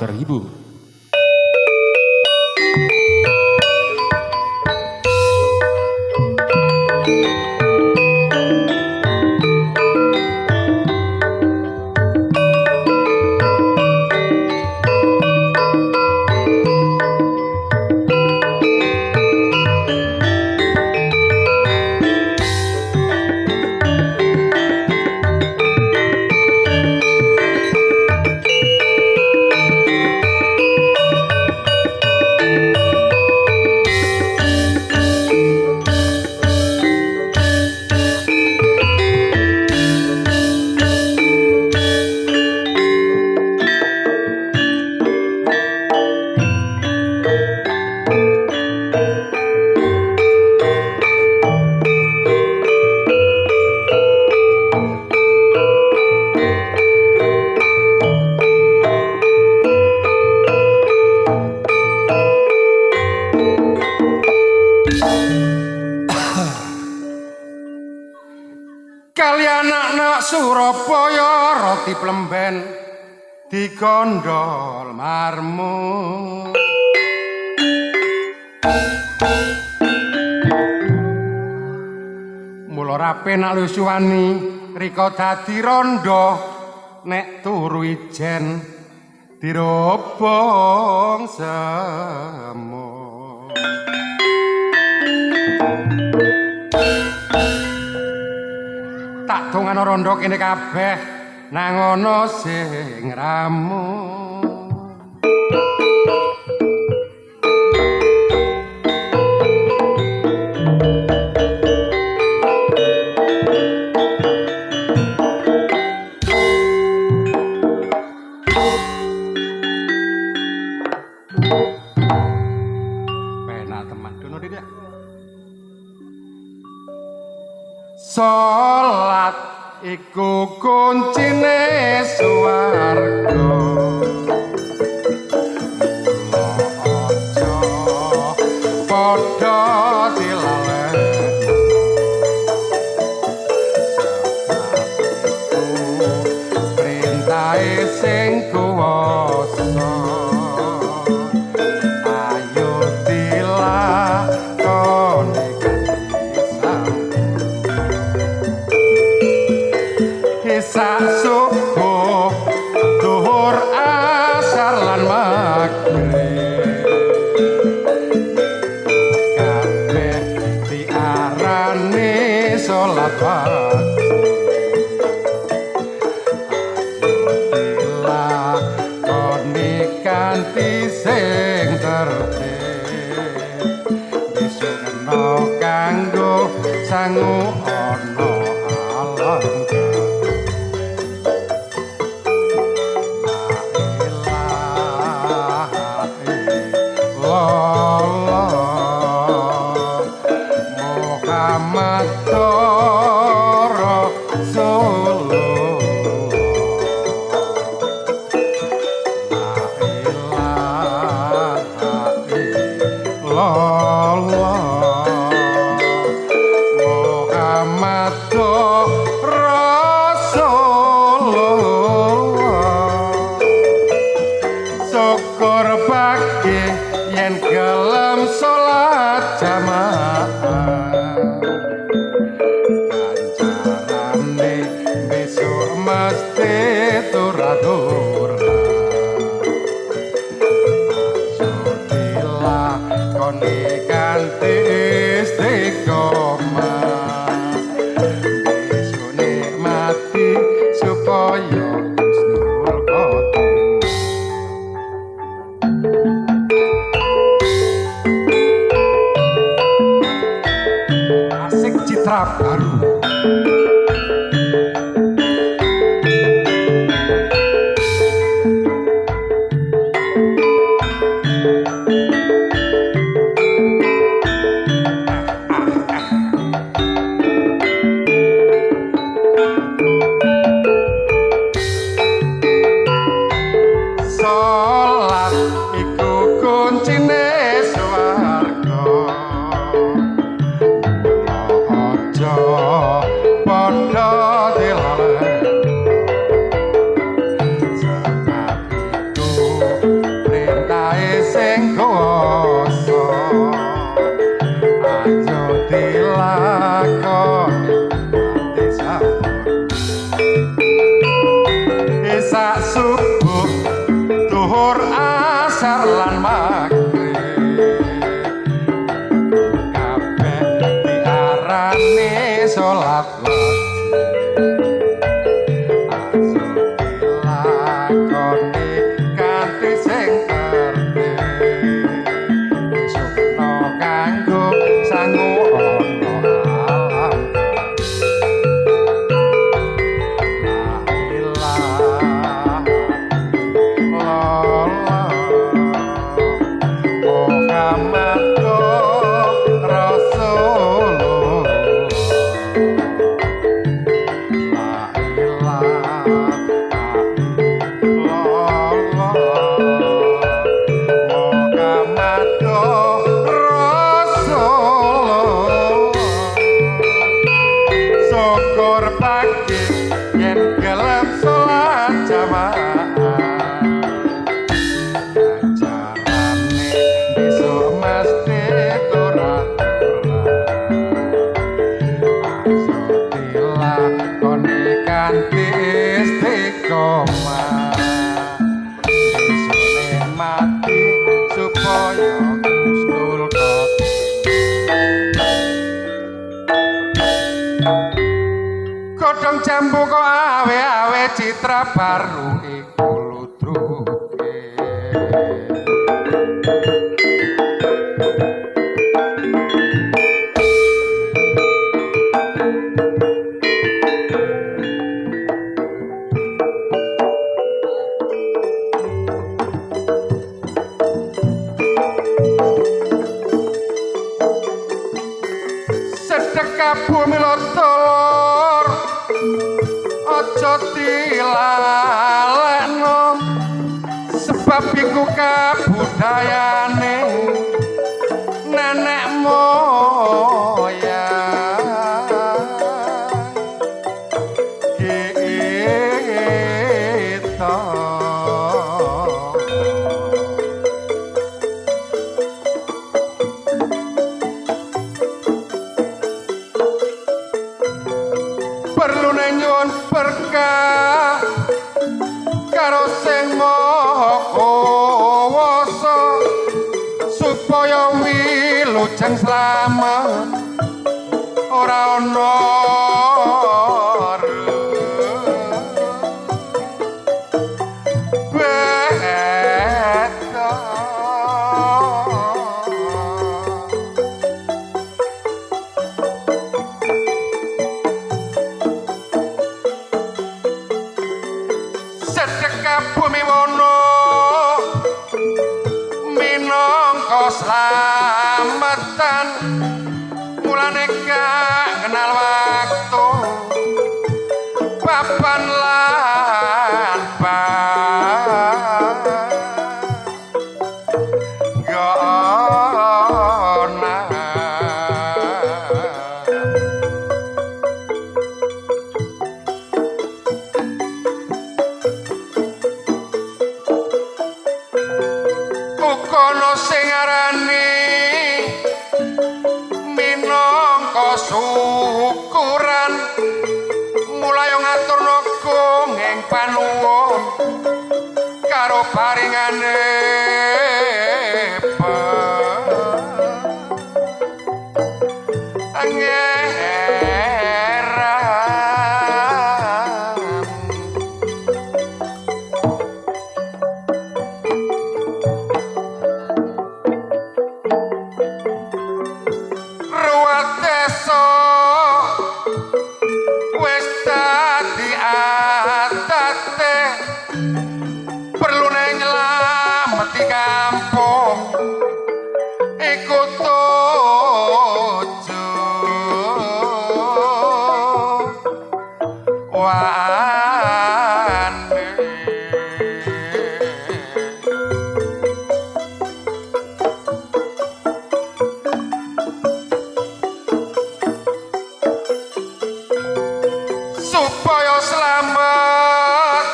terhibur. Kali anak-anak Surabaya roti plemben digondol marmut. Mula rape nak lusuwani rika dadi rondo nek turu ijen dirobong semut. Tak dongano rondo kene kabeh nang ana sing ramu. Penak teman dono dia. Salat iku kuncine swarga. Aja padha dilalek. Perintahe sing kuwasa. Ayo dilakoni sak subuh duhur asar lan magrib kabeh diarani salat wajib. Ayo dilakoni kanthi sing tertib disukno kanggo sangu ana alangkah. Syukur bagi yen gelem salat jamaah. Ganjarane besok mesti turah-turah. Ayo dilakoni kanthi istiqomah. Besok nikmati supaya Husnul Khotimah. Asik citra baru. Salat iku kuncine swarga. Aja padha dilalek. Sebab iku zuhur asar lan maghrib kabeh diarani salat jambu kok awe-awe citra baru iku ludruke sedekah bumi lotolor aja dilalekno sebab iku kabudayane nenek moyang kita perlu nyuwun berkah karo sing maha kuwasa supaya wilujeng slamet ora ana bumi wono minangka slametan mulane gak kenal waktu papan lan kono sing arani minangka syukuran mulai ngaturno gongeng panuwun karo paringane perlu nyelameti kampung iku tujuh wane supaya selamat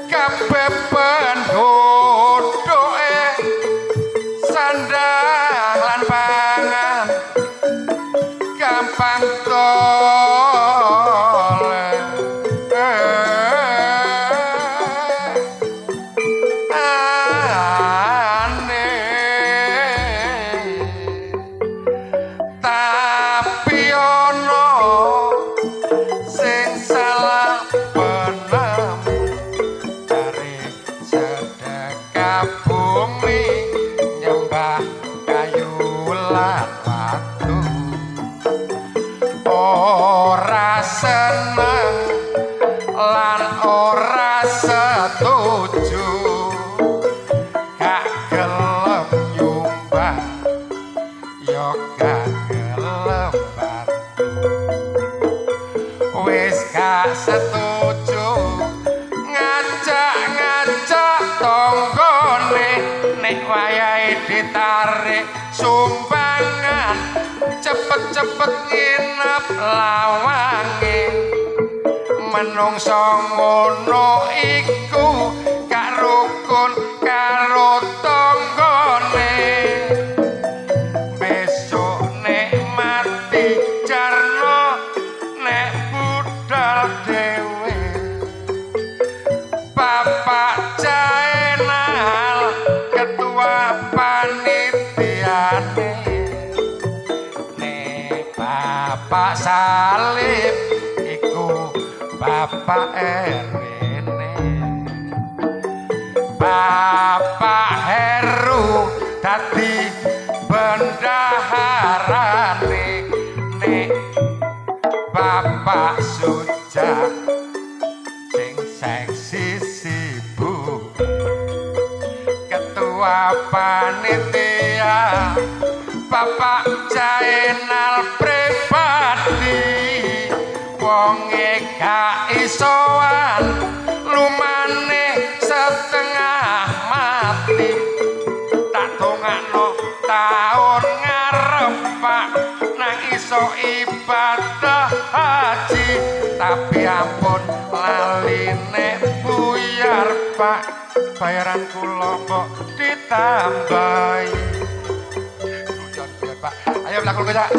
kabeh penduduk wayahe ditarik sumbangan cepet-cepet nginep lawange menungso ngono iku gak rukun karo tanggane besok nek mati jarno nek budal dhewe bapak Jainal ketua panitiane nek bapak Salib iku bapak Erwene bapak Heru dadi bendaharane nek bapak Suja sing seksi sibuk ketua panitia bapak Jainal pribadi wonge gak isoan lumane setengah mati tak dongakno taun ngarep Pak nang iso ibadah haji tapi ampun lali nek buyar Pak bayaran kula kok ditambahi guyon biar Pak ayo belakang kejak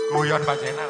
guyon Pak Jainal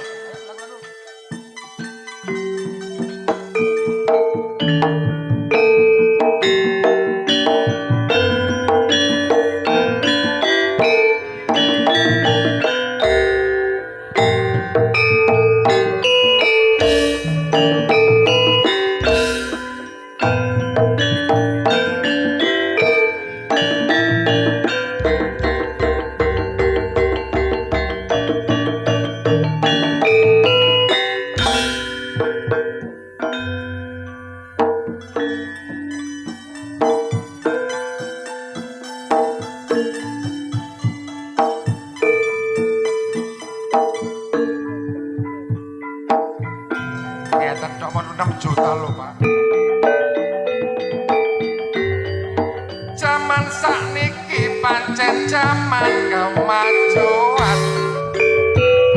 jaman kemajuan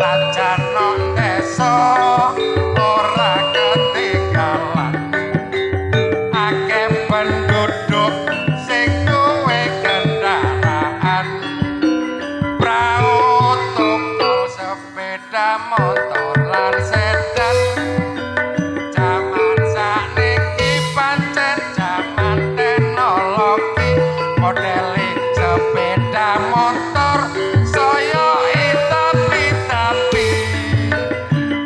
rajana desa ora ketinggalan akeh penduduk sing duwe kendaraan prau tukul sepeda motor lan sedan jaman sakniki pancen jaman teknologi modele sepeda motor saya tapi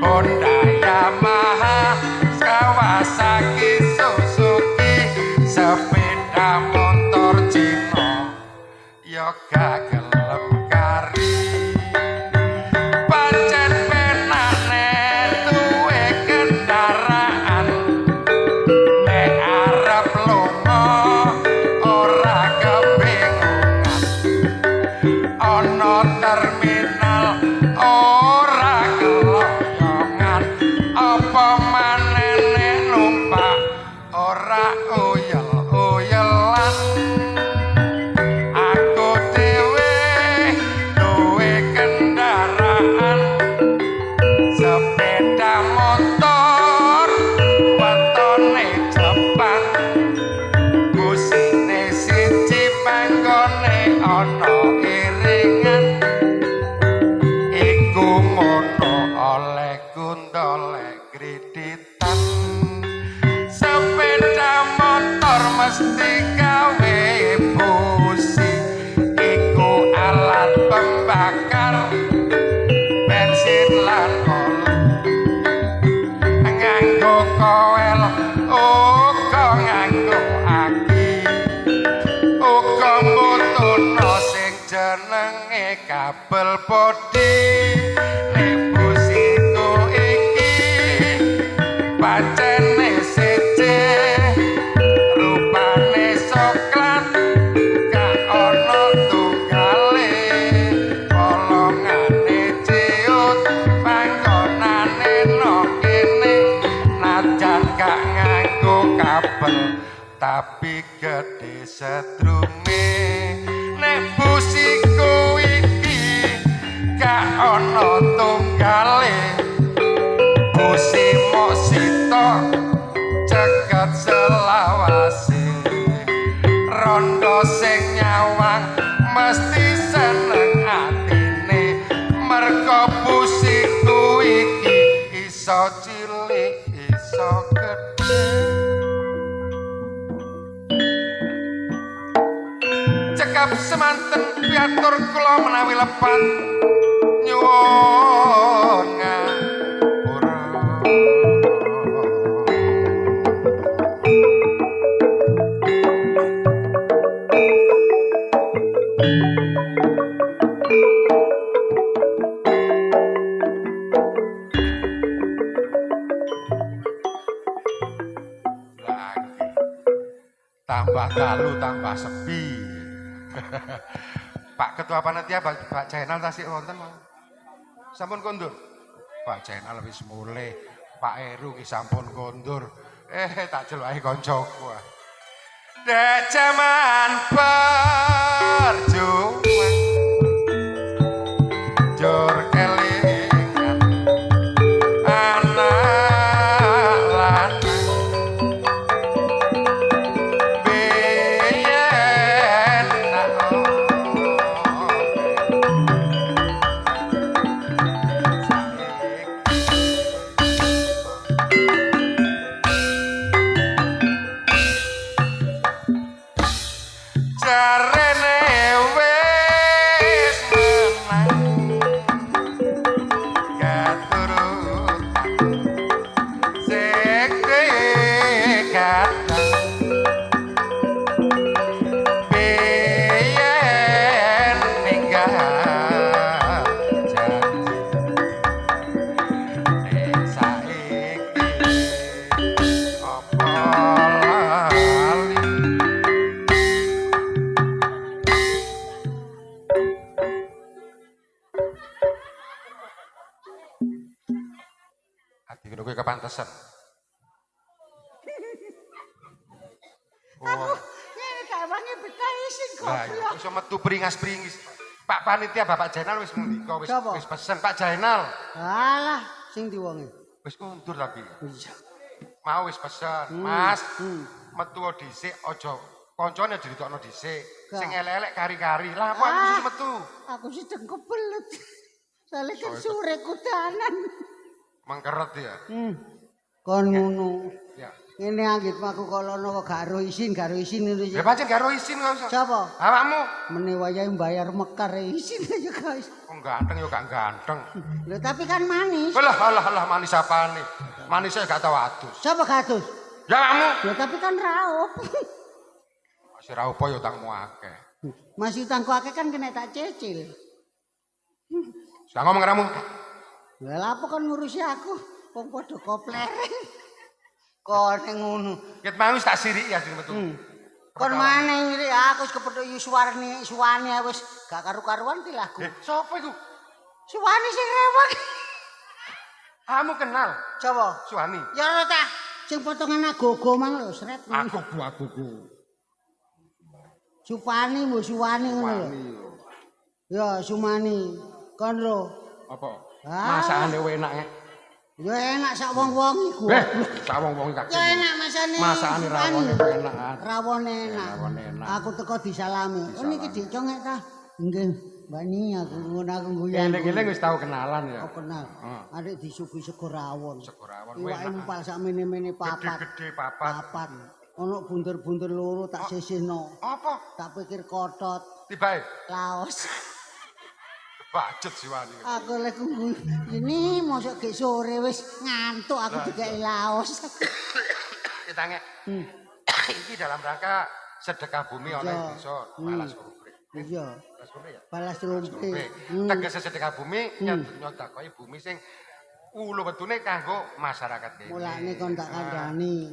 Honda Yamaha Kawasaki Suzuki sepeda motor Cina ya gak gelem kari pancen penane duwe kendaraan nek arep lunga ora kebingungan ana terminal ora keloyongan apa manene numpak ora uyel-uyelan aku dhewe duwe kendaraan sepeda motor wetone Jepang busine siji panggone ana iringan iku ngono oleh kundolek kreditan sepeda motor mesti gawe busi iku alat pembakar bensin lan oli nganggo koel uga nganggo aki uga mbutuhno sing jenenge kabel podi nebusiku iki pancene sece rupane soklat gak ono tunggale polongane ciut panggonane no kene najan gak nganggo kabel tapi gede setrume nek busiku iki gak ana tunggale busi mok sitok cegat selawase rondo sing nyawang mesti seneng atine merga busiku iki iso cilik iso gedhe cekap semanten piatur kula menawi lepat nyuwun ngapura tambah dalu tambah sepi. Pak Ketua Panitia Pak Jainal tasik wonten mau. Sampun kondur. Pak Jainal wis mulih. Pak Heru ki sampun kondur. Tak jelaki kancaku. Dek jaman perjuangan. Jur kelingan anak lanang. Jarene wis menang katurut sing kadang biyen ninggal janji nek saiki apa lali hati kuwi kepantesan. Aku ngene gak wangi betah isin Lah, goblok. iso metu beringas-beringis. Pak Panitia Bapak Jainal wis ngendika Sapa? wis pesen Pak Jainal. Alah, sing diwonge. Wis kundur tapi. Iya. Mau wis pesen, Mas. Metu dhisik aja kancane diritokno dhisik. Gak. Sing elek-elek kari-kari. Lah aku wis metu. Aku sih kebelet. Soale kan sore kudanan. Mengkeret ya. Kon ngono. Ya. Ngene anggit aku kolono kok gak ro isin ngono Ya sih. pancen karo isin kok iso. Sapa? Awakmu. Mene wayahe mbayar mekar isin aja guys. Kok ganteng yo gak ganteng. Lho tapi kan manis. Alah manis apane? Manisnya gak tau adus. Sapa kados? Ya awakmu. Lho tapi kan raup. Masih ra opo yo utangmu akeh. Masih utangku akeh kan kena tak cecil. Sudah ngomong karamu. Lah apa kan ngurusi aku? Wong padha kopler. Kon ngono. Ket mau wis tak siriki ya metu. Kon maneh ngiri aku wis kepethuk suwane wis gak karu-karuan tilaku. Sopo iku? Suwane sing rewek. Kamu kenal Coba. Suwani? Ya ora ta. Sing potongan agogo mang lho sret. Aku. Supani mbok suwani ngono lho. Ya Sumani. Kon lho. Apa? Ah. Masakane enak nek. Ya enak sak wong-wong iku. Sak wong-wong tak. Ya enak masane. Masakane rawone enak. Rawone enak. Rawone enak. Aku teko disalami. Oh niki dicongek ta? Nggih, Mbak Ni aku ngono aku guyon. Eling-eling wis tau kenalan ya. Aku kenal. Adik disuguhi sego rawon. Sego rawon Iwake empal sak mene-mene papat. Gede-gede papat. Papat. Ono bunder-bunder loro tak sisihno. Apa? Tak pikir kotot. Tibae. Laos. Bajet Suwani. Aku lek ini mosok gek sore wis ngantuk aku dikeki laos. Kita ngek. Iki dalam rangka sedekah bumi oleh desa Balas Rumprik. Iya. Balas Rumprik ya? Balas Rumprik. Tegese sedekah bumi nyodakohi bumi sing ulu wetune kanggo masyarakat dhewe. Mulane kon tak kandhani.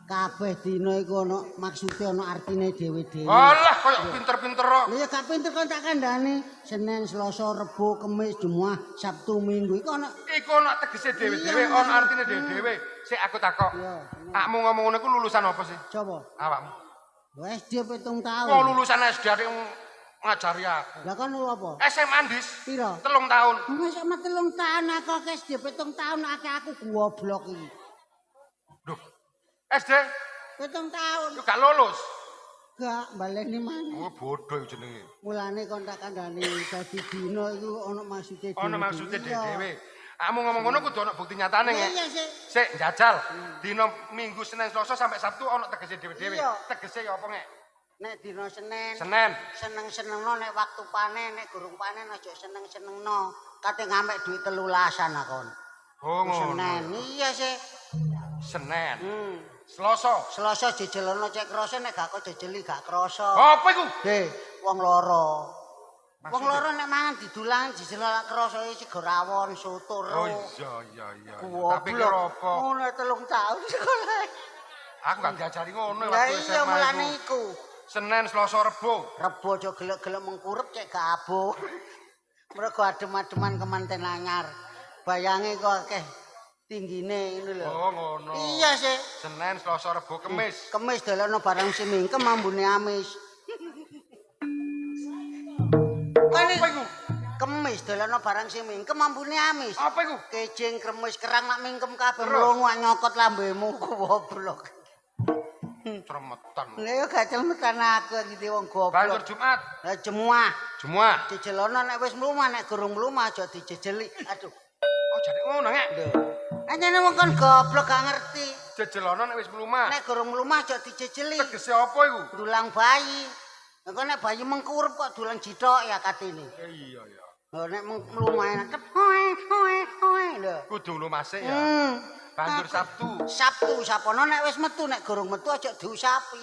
kabeh dina iku ana maksude ana artine dhewe-dhewe. Alah koyo pinter-pinter kok. Lha ya gak pinter kon tak kandhani. Senin, Selasa, Rebo, Kamis, Jumat, Sabtu, Minggu iku ana tegese dhewe-dhewe, ana artine dhewe-dhewe. Sik aku takok. Iya. Akmu ngomong ngono iku lulusan apa sih? Coba. Awakmu. SD 7 tahun. Kok lulusan SD arek ngajari aku. Lah kon lu apa? SMA Andis. Piro? 3 tahun. Wis sama 3 tahun aku ke SD 7 tahun aku goblok iki. Duh. SD 7 tahun. yo gak lulus. Gak baleni maneh. Oh bodoh iku jenenge. Mulane kon tak kandhani dadi dina iku ana maksude dhewe. Ana maksude dhewe. Kamu ngomong ngono kudu ana bukti nyatane ya. Iya sih. Sik njajal. Dina Minggu, Senin, Selasa sampai Sabtu ana tegese dhewe-dhewe. Iya. Tegese ya apa ngek? Nek dina Senin. Senin. Seneng-senengno nek waktu panen nek gurung panen aja seneng-senengno. Kate ngamek duit 13-an akon. Oh ngono. Senin. Iya sih. Senin. Selasa. Selasa jejelono cek krasa nek gak kok jejeli gak krasa. Apa iku? Wong loro. Wong loro nek mangan didulang jejelono krasa sego rawon, soto. Oh iya. Tapi Goblok. kira apa? Ngono 3 tahun sekolah. Aku gak diajari ngono Lah waktu iya SMA mulane iku. iku. Senin, Selasa, Rebo. Rebo aja gelek-gelek mengkurep cek gabo. Mergo adem-ademan kemanten anyar. Bayange kok akeh tinggine ngono lho. Oh ngono. Iya sih. Senin, Selasa, Rebo, Kamis. Kemis dolono barang semingkem ambune amis. Apa iku? Kemis dolono barang semingkem ambune amis. Apa iku? Kejing, kremis, kerang nak mingkem kabeh Terus? mlungu nyokot lambemu goblok. Tremetan. Lah yo gak celmetan aku iki wong Banjur goblok. Jumat. Lah jemuah. Jumat. Jejelono nek wis mlumah nek gurung mlumah aja dijejeli. Aduh. Oh jadi ngono ngek. Lho. Anjene wong kon goblok gak ngerti. Jejelono nek wis mlumah. Nek gurung mlumah aja dijejeli. Tegese apa iku? Dulang bayi. Nek nek bayi mengkurep kok dulang jithok ya katene. Iya ya. Lho nek mlumah enak. Hoe. Lho. Kudu lu masih ya. Banjur Sabtu. Sabtu sapono nek wis metu nek gurung metu aja diusapi.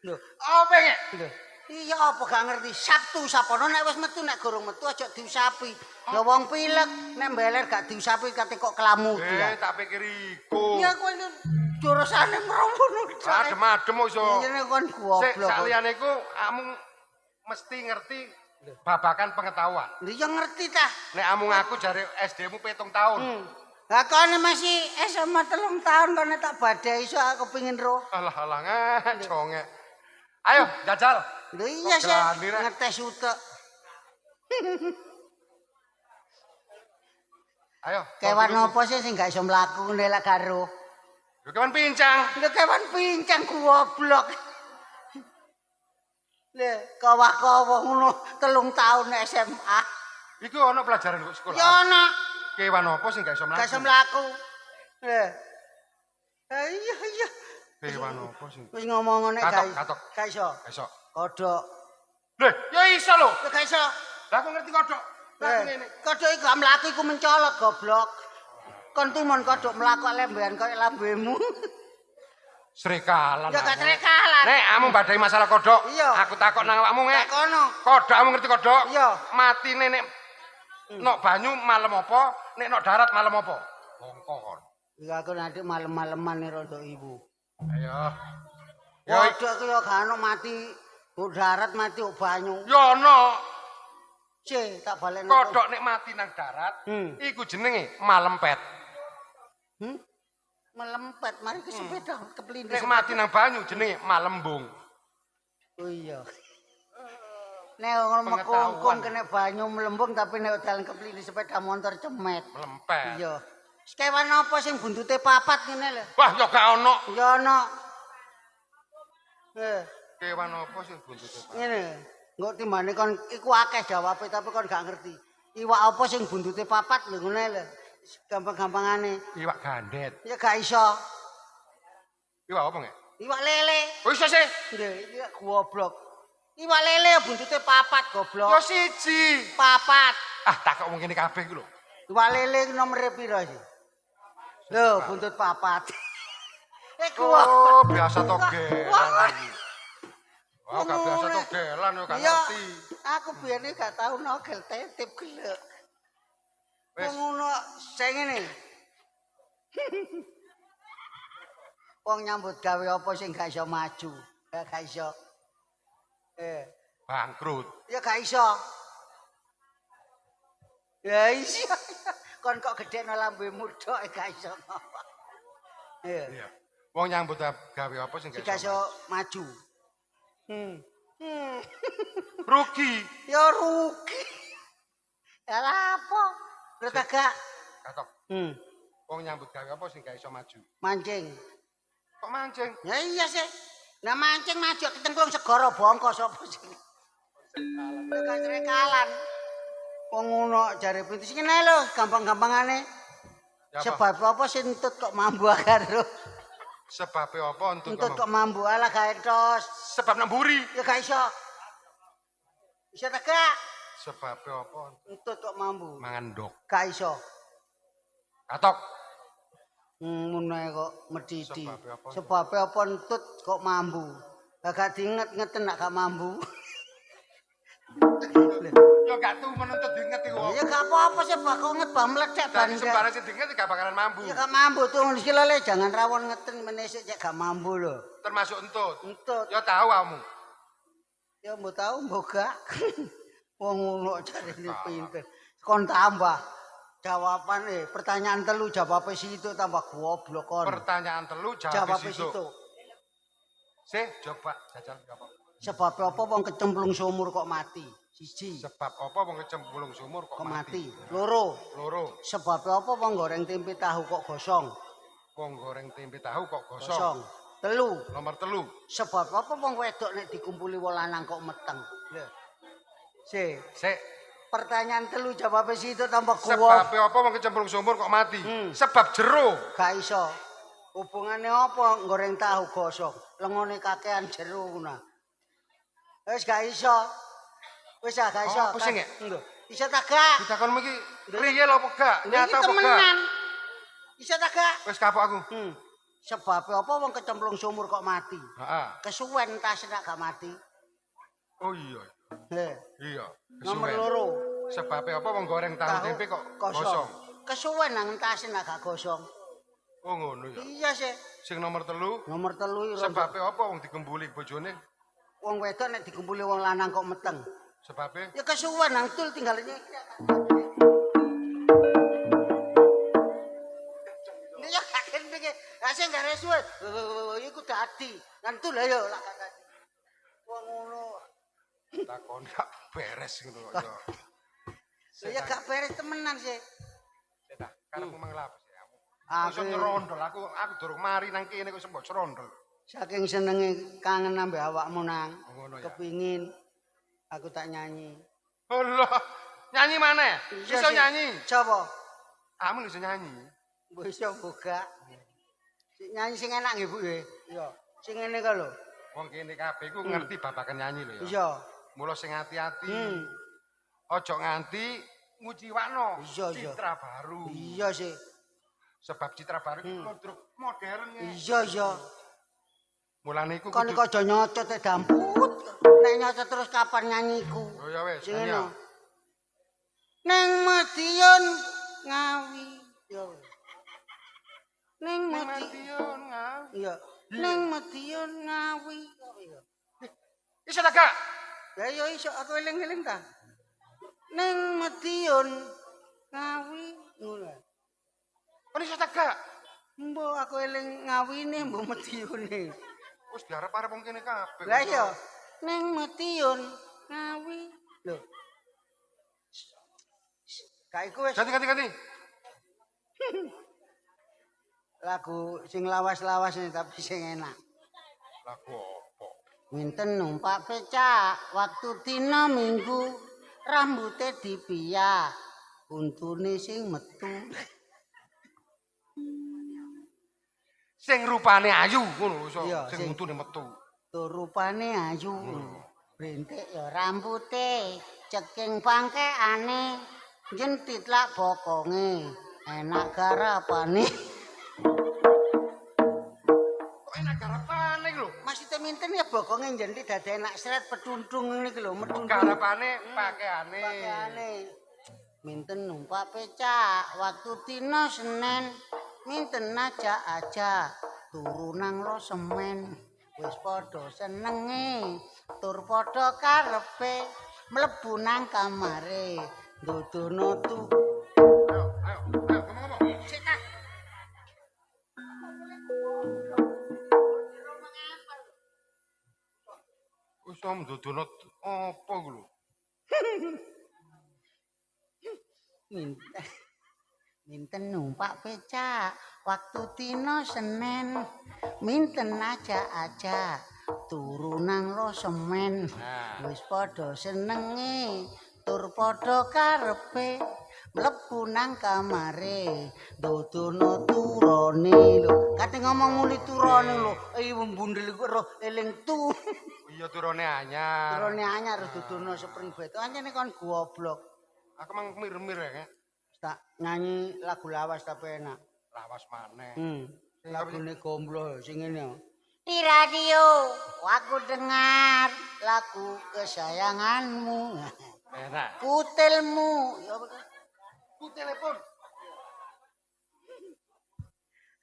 Lho. Apa ngek? Lho. Iya apa gak ngerti. Sabtu sapono nek wis metu nek gurung metu aja diusapi. Ya wong pilek nek mbeler gak diusapi kate kok kelamu ya. Tak pikir iku. Ya kowe ini jurusane merombono. Adem-adem iso. Ini kon Sik goblok. saliyane iku kamu mesti ngerti babakan pengetahuan. Lha ya ngerti tah. Nek amung aku jare SD-mu 7 tahun. Lah kene masih SMA 3 tahun kene tak badai iso aku pengin roh. Alah ngaco ngek. Ayo jajal. Lho iya Kok sih gelani, Rek? ngetes utek. Ayo. Kewan apa sih sing gak iso mlaku ngene lek karo. Yo kewan pincang. Lho kewan pincang goblok. Lho kawah-kawah ngono 3 tahun SMA. Iku ana pelajaran kok sekolah. Ya ana Kewan apa sing gak iso mlaku? gak iso mlaku. Lho. Iya. Kewan apa sing? Wis ngomong ngene Katok. gak iso. Esok. Kodhok. Lho, ya iso lho. Ya gak iso. Lah aku ngerti kodhok. Lah ngene. Kodhok iku gak mlaku iku mencolot goblok. Kon tumon kodhok mlaku lembean koyo lambemu. Serikalan. Ya gak trekalan. Nek kamu badai masalah kodhok, Iya. aku takok nang awakmu ngek. Tak kono. Kodhok kamu ngerti kodhok? Iya. Matine nek nok banyu malam apa, nek nok darat malam apa? Mongko kon. Ya aku nanti malam-malaman nih rodok ibu. Ayo. Kodhok ku ya gak ono mati mbok darat mati mbok banyu. Yo ono. Cek tak balekno. Kodhok nek mati nang darat, iku jenenge malempet. Melempet mari ke sepeda keplindis. Nek mati nang banyu jenenge malembung. Oh iya. Nek ngono mekungkung kena banyu melembung tapi nek dalan keplindis sepeda motor cemet. Melempet. Iya. Kewan apa sing buntute papat ngene lho? Wah, yo gak ono. Ya ono. Kewan apa sing buntute Pak? Ngene. Engko timbane kon iku akeh jawabe tapi kon gak ngerti. Iwak apa sing buntute papat lho ngene lho. Gampang-gampangane. Iwak gandet. Ya gak iso. Iwak apa nggih? Iwak lele. Oh iso sih. Lho, iki goblok. Iwak lele buntute papat goblok. Yo siji. Papat. Ah, takok mung kene kabeh iku lho. Iwak lele nomere piro sih? Lho, buntut papat. Oh, biasa togelan. Wah, gak biasa togelan yo gak ngerti. Aku biyen gak tau nogel tetep gelek. Wis. Ngono sing ngene. Wong nyambut gawe apa sing gak iso maju? Gak iso. Bangkrut. Ya gak iso. Ya iso. Kon kok gedhe lambemu tok gak iso ngapa. Iya. Wong nyambut gawe apa sing gak iso maju. Rugi. Ya rugi. Ya apa? Lho gak. Katok. Wong nyambut gawe apa sing gak iso maju? Mancing. Kok mancing? Ya iya sih. Nah mancing maju ketemplung segara bongko sapa sing. Gak rekalan. Wong ngono jare pintu sing ngene lho, gampang-gampangane. Sebab apa sih entut kok mambu karo? Sebab apa entut kok mambu ala gak entos. Sebab namburi. Ya gak iso. Iso ta gak? Sebab apa? Entut kok mambu. Mangan ndok. Gak iso. Katok. Ngono kok medhiti. Sebab apa entut kok mambu. Gak diinget-ngeten nak gak mambu. Ya gak tuh menuntut diinget iku. Ya gak apa-apa sih kok nget bang mledek ban. Sembarang sing diinget gak bakalan mambu. Ya gak mambu tuh iki lho jangan rawon ngeten menesuk cek gak mambu lho. Termasuk entut. Entut. Ya tahu kamu. Ya mbok tahu mbok gak. Wong ngono jarine pinter. Kon tambah jawaban pertanyaan telu jawab situ tambah goblok kon. Pertanyaan telu jawab situ. Coba jajal apa? Sebab apa wong kecemplung sumur kok mati? Siji. Sebab apa wong kecemplung sumur kok mati? Loro. Sebab apa wong goreng tempe tahu kok gosong? Wong goreng tempe tahu kok gosong. Telu. Nomor telu. Sebab apa wong wedok nek dikumpuli wong lanang kok meteng? Lho. Sik. Pertanyaan telu jawab situ tambah kuwo. Sebab apa wong kecemplung sumur kok mati? Sebab jero. Gak iso. Hubungane apa goreng tahu gosong? Lengone kakean jero kuna. Wis gak iso. Wis gak iso. Apa sing Lho, iso ta gak? Ditakonmu iki riye lho apa gak? Nyata apa gak? Iso ta gak? Wis kapok aku. Sebab apa wong kecemplung sumur kok mati? Heeh. Kesuwen tas nek gak mati. Oh iya. Iya. Nomor loro. Sebab apa wong goreng tahu tempe kok gosong? Kesuwen nang tas nek gak gosong. Oh ngono ya. Iya sih. Sing nomor telu. Nomor telu iki. Sebab apa wong digembuli bojone? Wong wedok nek dikumpuli wong lanang kok meteng. Sebabnya? Ya kesuwen nang tul tinggal ini. Ya kaken iki. Lah sing gak resuwe. Iku dadi. Nang tul ayo lak dadi. Wong ngono. Takon gak beres ngono kok. Ya gak beres temenan sih. Sedah, karepmu manglap sih kamu. Aku nyerondol, aku durung mari nang kene kok sembok serondol. Saking senenge kangen ambek awakmu nang. Ngono ya. Kepingin aku tak nyanyi. Allah, nyanyi mana? Iso nyanyi. Coba. Kamu iso nyanyi. Mbok iso buka. Nyanyi sing enak nggih Bu nggih. Iya. Sing ngene ka lho. Wong kene kabeh ku ngerti babagan nyanyi lho ya. Iya. Mula sing ati-ati. Ojo nganti nguciwakno citra baru. Iya sih. Sebab citra baru iki modern ya. Iya. Mulane iku kon aja nyocot damput. Nek nyocot terus kapan nyanyiku? Oh ya wis, nyanyi. Ning Madiun Ngawi. Yo. Ning Madiun Ngawi. Iya. Ning Madiun Ngawi. Iso ta gak? Ya yo iso aku eling-eling ta. Ning Madiun Ngawi. Ngono. Kon iso ta gak? Mbok aku eling ngawine mbok Madiune. Wis diarep-arep wong kene kabeh. Lah iya, ning Madiun Ngawi. Lho. Kae ku wis ganti. Lagu sing lawas-lawas nih tapi sing enak. Lagu apa? Minten numpak becak waktu dina Minggu rambute dipiyak untune sing metu. Sing rupane ayu ngono iso. Sing untune metu. Tur rupane ayu. Brentik ya rambute, ceking pangkeane, jentit lak bokonge, enak garapane. Kok enak garapane lho? Maksudnya minten ya bokonge jentit dadi enak seret pedundung niki lho, medundung. Garapane pakaiane. Minten numpak becak waktu dina Senin. Minten aja turu nang lo semen wis padha senenge tur padha karepe mlebu nang kamare ndudono Ayo, ngomong. Sik tak. Wis om dudono apa ku lho? Minten numpak becak waktu dina Senin minten aja turu nang lo semen wis padha senenge tur padha karepe mlebu nang kamare ndodono turone lho kate ngomong muli turone lho mbundel iku roh eling tu Iya turune anyar. turone anyar dodono spring bed ancene kon goblok Aku mang mir-mir ya. tak nyanyi lagu lawas tapi enak. Lawas maneh. Lagune gomblo sing ngene. Di radio aku dengar lagu kesayanganmu. Enak. Kutelmu. Ya Ku telepon.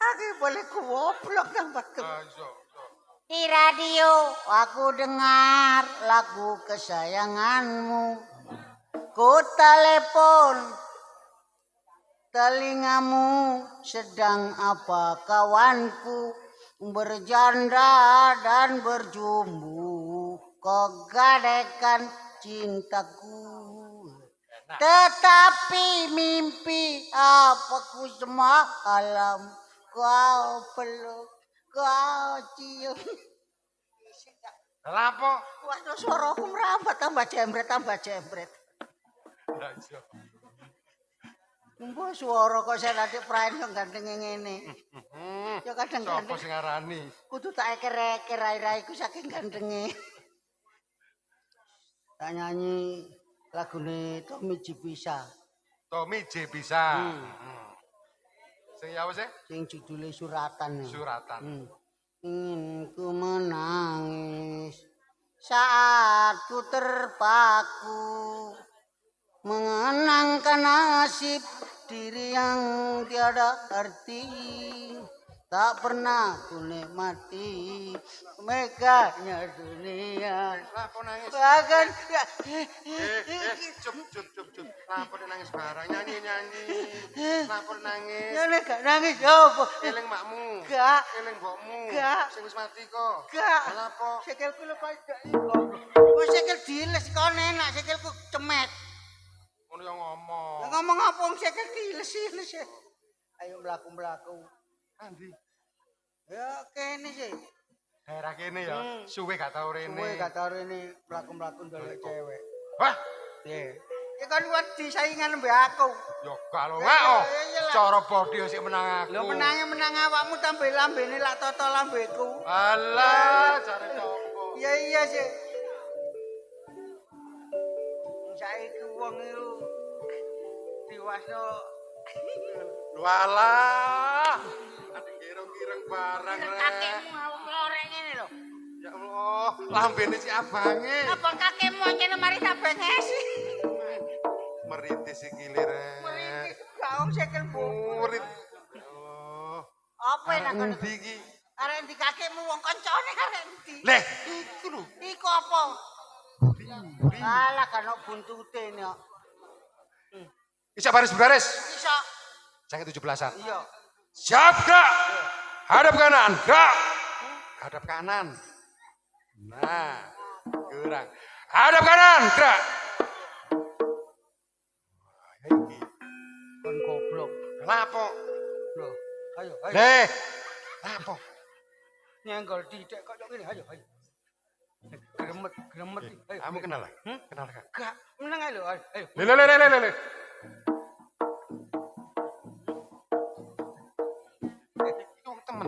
aku boleh goblok nang batu. Iso. Di radio aku dengar lagu kesayanganmu. Ku telepon telingamu sedang apa kawanku berjanda dan berjumbu kegadekan cintaku tetapi mimpi apa ku semalam kau peluk kau cium Lapo? waduh suaraku merambat tambah jembret Lah iso. Mbok swara kok senate praen kok gandenge ngene. Ya kadang Sopo sing ngarani? kudu tak eker-eker rai-rai ku saking gandenge. Tak nyanyi lagune Tommy Jipisa. Tommy J bisa. Sing ya apa sih? Sing judule Suratan. Suratan. Ingin ku menangis saat ku terpaku mengenangkan nasib diri yang tiada arti tak pernah ku nikmati megahnya dunia Lapo nangis? bahkan Cup. Lapo nangis barang nyanyi. Lapo nangis? ya nek gak nangis ya apa Eling makmu. gak Eling mbokmu. Gak. Sing wis mati kok. gak Lapo? sikilku lho kok wis sikil diles kon enak sikilku cemet Ngono yang ngomong. ngomong apa wong sikil diles ayo mlaku Andi. ya kene sih Daerah kene ya. Suwe gak tau rene. Kowe gak tau rene mlaku-mlaku ndelok cewek. Wah, Nggih. Ya kan wedi saingan mbek aku. yo gak lho ngak. Cara body sik menang aku. Lho menang awakmu tambah lambene lak toto lambeku. Alah, jare copo. Ya iya sih. Saiki wong iku diwasno Walah. Ada kirang-kirang barang rek. kakekmu awak loreng ngene lho. Ya Allah, lambene si abange. Apa kakekmu ancene mari tak bengesi. Meritis sikile rek. Meritis gak wong sikil bu. Murid. Ya Allah. Apa enak ngono? Endi iki? Arek ndi kakekmu wong kancane arek ndi? Leh, iku lho. Iku apa? Alah kan buntute ini kok. Bisa baris-baris. Iso. Jangan 17-an. Iya. Siap, gerak. Hadap kanan, gerak. Hadap kanan. Nah, gerak. Hadap kanan, gerak. Wah, iki. Kon goblok. Lapo? Loh, ayo. Leh, lapo? Nyenggol titik kok ngene, ayo. Gremet. Ayo. Kamu kenal lah? Kenal kan? Gak, meneng ae lho, ayo. Le. Itu temen.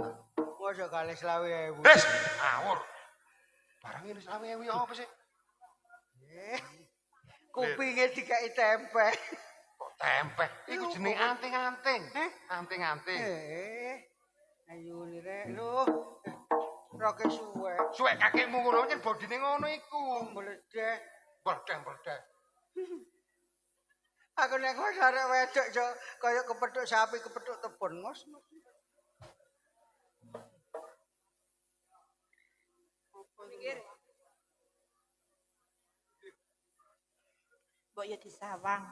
Mosok kali 20.000. Des, ngawur. Barang ini 20.000 apa sih? Kupinge dikai tempe. Kok tempe? Iku jeneng anting-anting. Anting-anting. Ayo ni rek lho. Roke suwe. Suwek kakekmu ngono yen bodine ngono iku. Mledeh. Berdeng. Aku nek wis arek wedok yo kaya kepethuk sapi kepethuk tebon, Mas. Mbok yo disawang.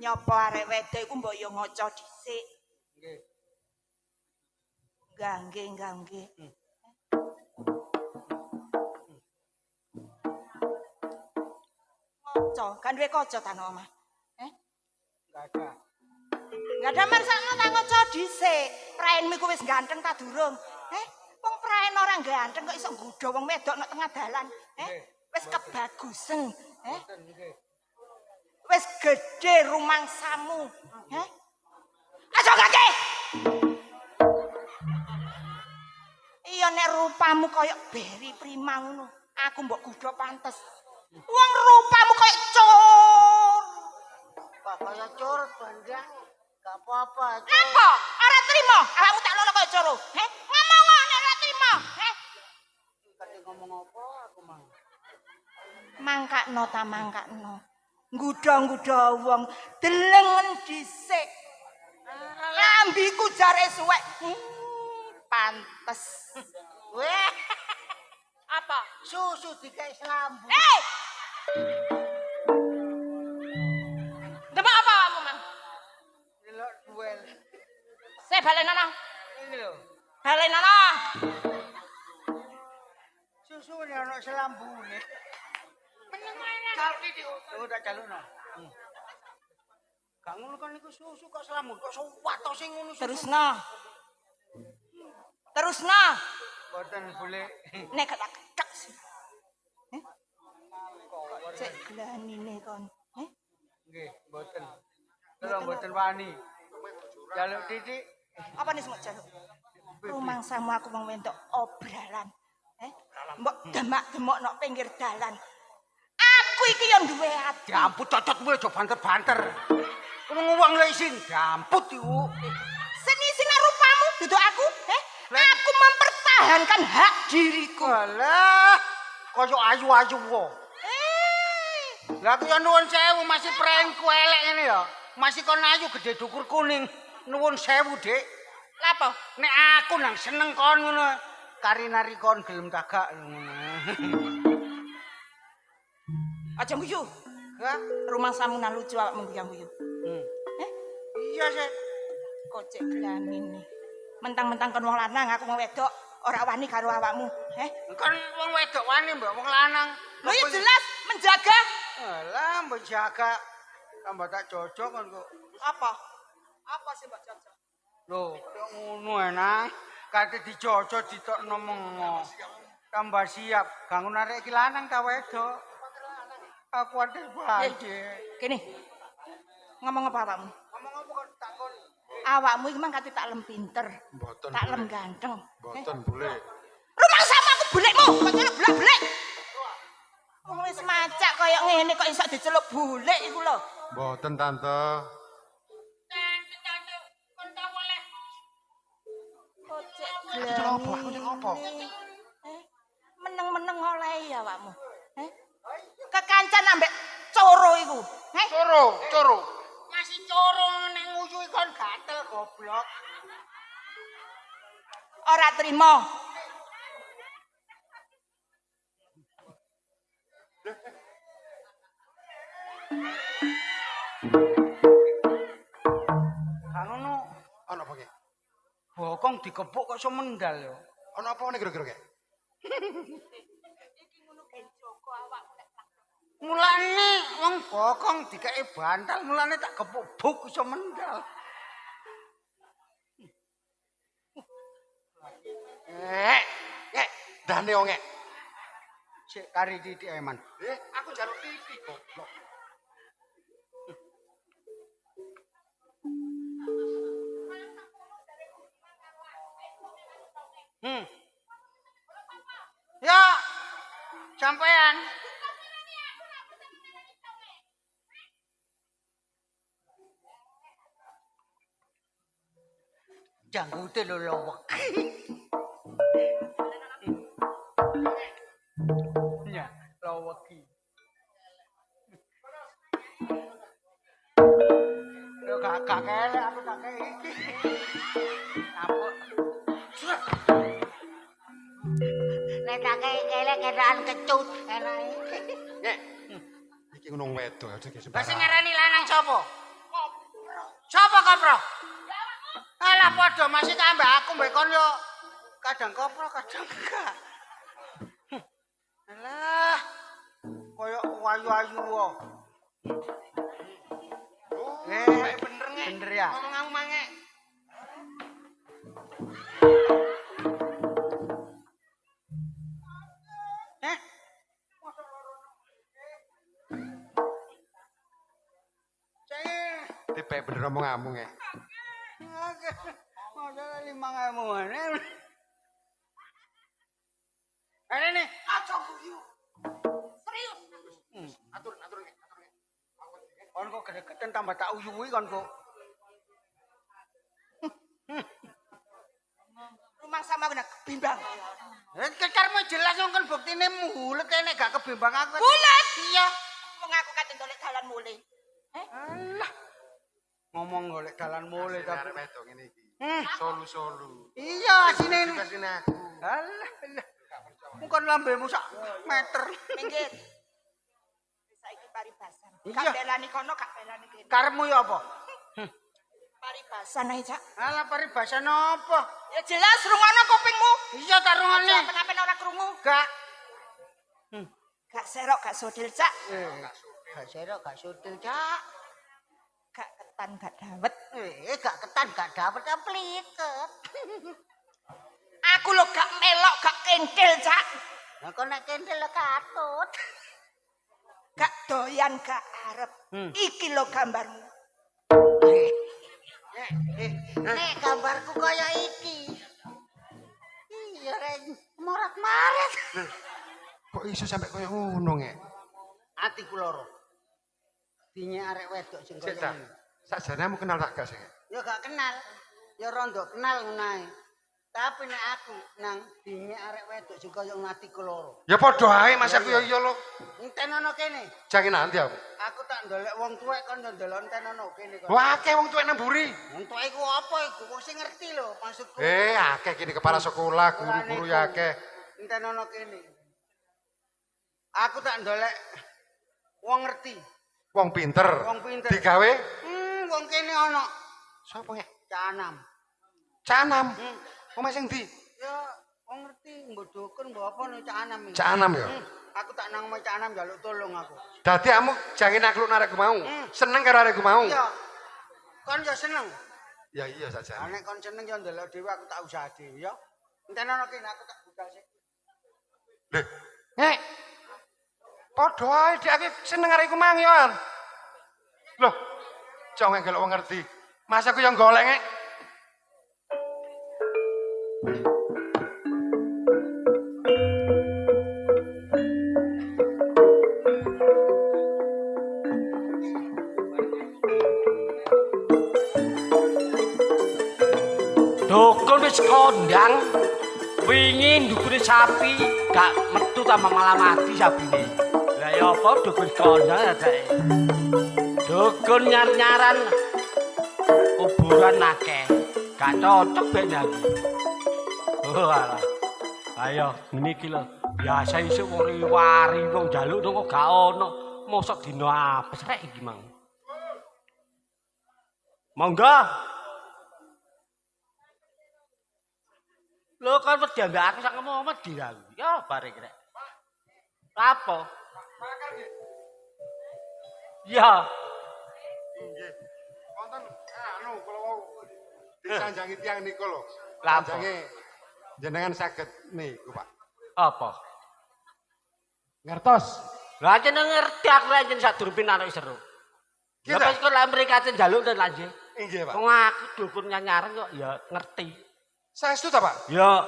Nyopo arek wedok iku mbok yo ngaca dhisik. Nggih. Nggih. Ngaca, kan duwe kaca ta nang omah. Enggak ada marsakno tak ngaca dhisik. Praenmu iku wis ganteng ta durung? Wong praen ora ganteng kok iso nggodho wong wedok nang tengah dalan. Wis kebagusen. Wis gedhe rumangsamu. Aja gake. Iya nek rupamu koyo Beri Prima ngono, aku mbok godho pantes. Wong rupamu koyo cor. Pak kaya curut bandang. Gak apa-apa. Apa? Ora trimo, awakmu tak lono koyo coro. Ngomong nek ora trimo. Kate ngomong apa aku mang. Mangkakno ta mangkakno. Nggodha-nggodha wong delengen dhisik. Lambiku jare suwek. Pantes. Weh, Apa? susu dikai selambu. Demak apa kamu, Mang? Delok duel. Saya balenono. Ini lho. Balenono. Susu ini ana selambune. Meneng ae. Calki di udah jalurno. Gak ngono kan niku susu kok selambu kok suwato sing ngono. Terusno. Boten boleh. Nek ketak sih. Cek glanine kon. Nggih, boten. Tolong boten wani. Jaluk titik. Apa nih semua jaluk? Rumangsamu aku wong wedok obralan. Mbok demak-demok nok pinggir dalan. Aku iki yo duwe ati. Diamput cocotmu aja banter-banter. Kono wong lek isin diamput iku. Seni-seni rupamu duduk aku, Aku mempertahankan hak diriku. Alah, kaya ayu-ayu wae. Lah aku yo nuwun sewu masih prengku elek ngene ya. Masih kon ayu gede dukur kuning. Nuwun sewu, Dik. Lapo? Nek aku nang seneng kon ngono. Kari-nari kon gelem tagak ngono. Aja guyu. Hah? Rumangsamu nan lucu awakmu guyu. Iya, Sek. Kocek glanine. Mentang-mentang kon wong lanang aku wong wedok ora wani karo awakmu, Kan wong wedok wani mbak wong lanang. Lho ya jelas menjaga. Alah, mbok jaga. Tambah tak cocok kan kok. Apa? Apa sih Mbak Caca? Loh, kok ngono enak. Kate dicocok ditokno mengo. Tambah siap. Ganggu narik iki lanang ta wedok. Aku ade bae. Kene. Ngomong apa awakmu? Ngomong apa kok takon? Awakmu iki mang kate tak lem pinter. Mboten. Tak lem ganteng. Mboten boleh. Rumah sama aku bulikmu, kok nyeluk bulak-bulik. Wong wis macak kaya ngene kok iso diceluk bulik iku lho. Mboten tante. Kocek Aku nyeluk apa? Meneng-meneng oleh ya awakmu. Kekancan ambek coro iku. Coro. Masih coro nek nguyu kon gatel goblok. Ora trimo. Kan ngono. Ana apa ki? Bokong dikepuk kok iso mendal yo. Ana apa ngene kira-kira ki? Iki ngono gen Joko awakmu nek Mulane wong bokong dikeki bantal, mulane tak gepuk buk iso mendal. Dane wong e. Sik kari titik ae man. Aku njaluk titik goblok. Ya, sampean. Janggute lho lowek. Ya, loweki. Yo gak kele aku tak kei iki. Ampun. Nek tak kelek kedakan kecut enake. Nek. Iki ngono wedok aja Lah sing sembarang. ngarani lanang sapa? Sapa kopro? Alah padha masih tambah aku mbek kon yo kadang kopro kadang enggak. Alah koyo wayu-ayu wae. Bener nge. Bener ya. Ngomong mange. Tipe bener ngomong nge. Modal 5.000. Ini nih, aja guyu. Serius. Atur. Kon kok gede-geden tambah tak uyuwi kon kok. Rumah sama kena kebimbang. Kecarmu jelas wong kan buktine mulet nek gak kebimbang aku. Bulet. Iya. Wong aku katen golek dalan mulih. Alah. Ngomong golek dalan mulai Arek tapi. wedok ngene iki. Solu. Iya asine ini. Juga sini aku. Alah. Mungkin lambemu sak meter. Minggir. Saiki paribasan. Iya. Gak belani kono, gak belani kene. Karemu ya apa? Paribasan ae, Cak. Alah paribasan apa? Ya jelas rungono kupingmu. Iya tak rungone. Kenapa ora krungu? Gak. Gak serok, gak sodil, Cak. Gak serok, gak sutil, Cak. Gak ketan, gak dawet. Gak ketan, gak dapet, pliket. Aku lo gak melok, gak kentil, Cak. Nah, kok nek kendel katut. Gak doyan, gak arep. Iki lo gambarmu. Nek gambarku kaya iki. Iya, Ren. Morat-marit. Kok iso sampe koyo ngono nge? Atiku loro. Dinye arek wedok sing kaya Cek ngene. sakjane kamu kenal tak gak sih? Ya gak kenal. Ya rondo kenal ngonae. Tapi nek aku nang dinye arek wedok sing kaya atiku loro. Ya padha ae Mas aku ya iya lho. Entenono kene. Jangan nanti aku. Aku tak ndolek wong tuwek kon yo ndelok entenono kene kon. Wah, akeh wong tuwek nemburi. Wong tuwek iku apa iku? Wong sing ngerti lho maksudku. Akeh kini kepala sekolah, guru-guru ya akeh. Entenono kene. Aku tak ndolek wong ngerti. Wong pinter. Wong pinter. Digawe Wong kene ana sapa nge? Canam. Canam. Wong sing ndi? Ya wong ngerti mbok dukun mbok apa nek Canam iki. Canam ya. Aku tak nang omahe Canam njaluk tolong aku. Dadi kamu jangan nakluk narekku mau. Seneng karo arekku mau. Iya. Kon yo seneng. Ya iya saja. Nek kon seneng yo ndelok dhewe aku tak usaha dhewe ya. Entenono kene aku tak budal sik. Lho. Nek. Padha ae dhek iki seneng arekku mang yo. Loh. Jangan ngelok wong ngerti. Mas aku yang golek nge. Dukun wis kondang wingi ndukune sapi gak metu tambah malah mati sapine. Lah ya apa dukun kondang adake. Dukun nyar-nyaran kuburan akeh. Gak cocok ben iki. Oh alah. Ayo ngene iki lho. Biasa isuk wong riwari wong njaluk kok gak ono. Mosok dina apes rek iki mang. Monggo. Lho kan wedi ambek aku sak ngomong wedi aku. Ya bareng rek. Apa? Ya. Nggih. Wonten anu kula wau disanjangi tiyang niku lho. Lah apa? Sanjange jenengan saged niku, Pak. Apa? Ngertos. Lah jeneng ngerti aku rek jeneng sadurunge anak seru. Ya Kita? wis kok lek mriki njaluk ten lanjut. Nggih, Pak. Wong aku dukun nyanyaran kok ya ngerti. Saestu ta, Pak? Ya